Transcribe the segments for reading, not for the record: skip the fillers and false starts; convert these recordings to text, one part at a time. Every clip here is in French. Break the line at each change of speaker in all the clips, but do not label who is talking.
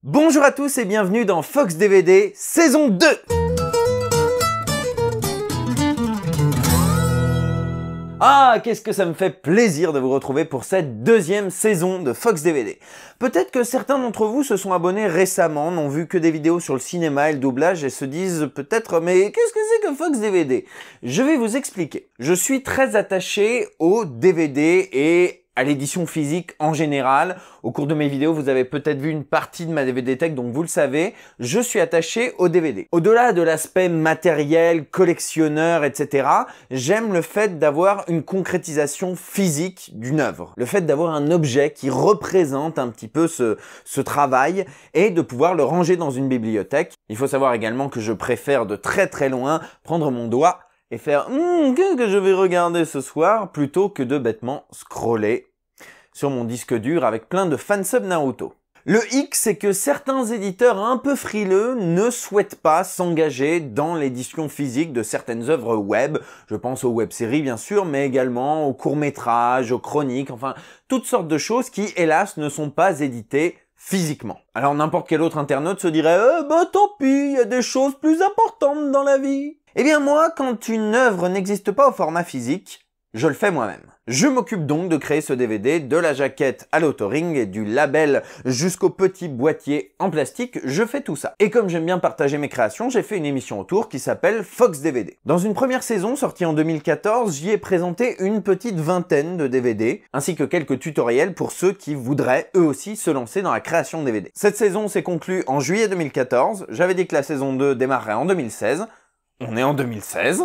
Bonjour à tous et bienvenue dans Fox DVD saison 2. Ah, qu'est-ce que ça me fait plaisir de vous retrouver pour cette deuxième saison de Fox DVD. Peut-être que certains d'entre vous se sont abonnés récemment, n'ont vu que des vidéos sur le cinéma et le doublage et se disent peut-être « Mais qu'est-ce que c'est que Fox DVD ?» Je vais vous expliquer. Je suis très attaché au DVD et à l'édition physique en général. Au cours de mes vidéos, vous avez peut-être vu une partie de ma DVD Tech, donc vous le savez, je suis attaché au DVD. Au-delà de l'aspect matériel, collectionneur, etc., j'aime le fait d'avoir une concrétisation physique d'une œuvre. Le fait d'avoir un objet qui représente un petit peu ce travail et de pouvoir le ranger dans une bibliothèque. Il faut savoir également que je préfère de très très loin prendre mon doigt et faire « qu'est-ce que je vais regarder ce soir ?» plutôt que de bêtement scroller sur mon disque dur avec plein de fansub Naruto. Le hic, c'est que certains éditeurs un peu frileux ne souhaitent pas s'engager dans l'édition physique de certaines œuvres web. Je pense aux web-séries bien sûr, mais également aux courts-métrages, aux chroniques, enfin toutes sortes de choses qui, hélas, ne sont pas éditées physiquement. Alors n'importe quel autre internaute se dirait tant pis, il y a des choses plus importantes dans la vie. Eh bien moi, quand une œuvre n'existe pas au format physique, je le fais moi-même. Je m'occupe donc de créer ce DVD, de la jaquette à l'autoring et du label jusqu'au petit boîtier en plastique, je fais tout ça. Et comme j'aime bien partager mes créations, j'ai fait une émission autour qui s'appelle Fox DVD. Dans une première saison sortie en 2014, j'y ai présenté une petite vingtaine de DVD, ainsi que quelques tutoriels pour ceux qui voudraient eux aussi se lancer dans la création de DVD. Cette saison s'est conclue en juillet 2014, j'avais dit que la saison 2 démarrerait en 2016, on est en 2016,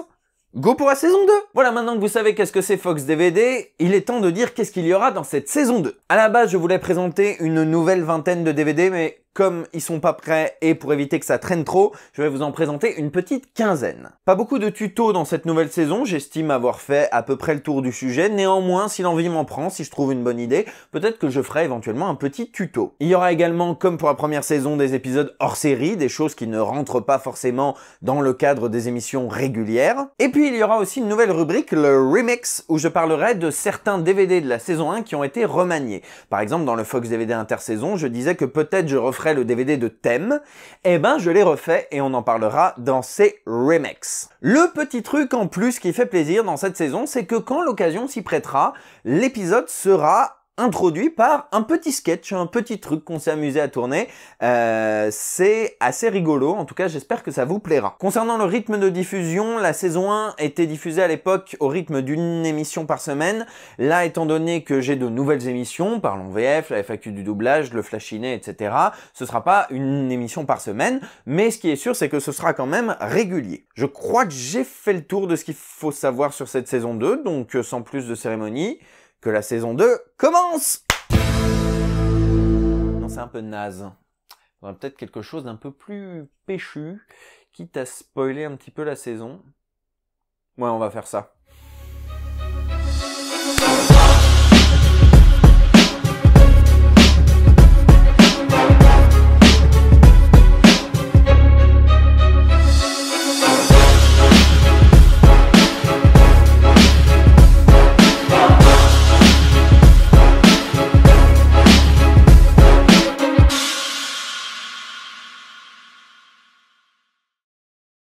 go pour la saison 2! Voilà, maintenant que vous savez qu'est-ce que c'est Fox DVD, il est temps de dire qu'est-ce qu'il y aura dans cette saison 2. À la base, je voulais présenter une nouvelle vingtaine de DVD, mais comme ils sont pas prêts et pour éviter que ça traîne trop, je vais vous en présenter une petite quinzaine. Pas beaucoup de tutos dans cette nouvelle saison, j'estime avoir fait à peu près le tour du sujet. Néanmoins, si l'envie m'en prend, si je trouve une bonne idée, peut-être que je ferai éventuellement un petit tuto. Il y aura également, comme pour la première saison, des épisodes hors série, des choses qui ne rentrent pas forcément dans le cadre des émissions régulières. Et puis il y aura aussi une nouvelle rubrique, le Remix, où je parlerai de certains DVD de la saison 1 qui ont été remaniés. Par exemple, dans le Fox DVD intersaison, je disais que peut-être je referai le DVD de thème, eh ben je l'ai refait et on en parlera dans ces remixes. Le petit truc en plus qui fait plaisir dans cette saison, c'est que quand l'occasion s'y prêtera, l'épisode sera introduit par un petit sketch, un petit truc qu'on s'est amusé à tourner. C'est assez rigolo, en tout cas j'espère que ça vous plaira. Concernant le rythme de diffusion, la saison 1 était diffusée à l'époque au rythme d'une émission par semaine. Là, étant donné que j'ai de nouvelles émissions, Parlons VF, la FAQ du doublage, le Flashinet, etc., ce sera pas une émission par semaine, mais ce qui est sûr, c'est que ce sera quand même régulier. Je crois que j'ai fait le tour de ce qu'il faut savoir sur cette saison 2, donc sans plus de cérémonie, que la saison 2 commence! Non, c'est un peu naze. On a peut-être quelque chose d'un peu plus péchu, quitte à spoiler un petit peu la saison. Ouais, on va faire ça.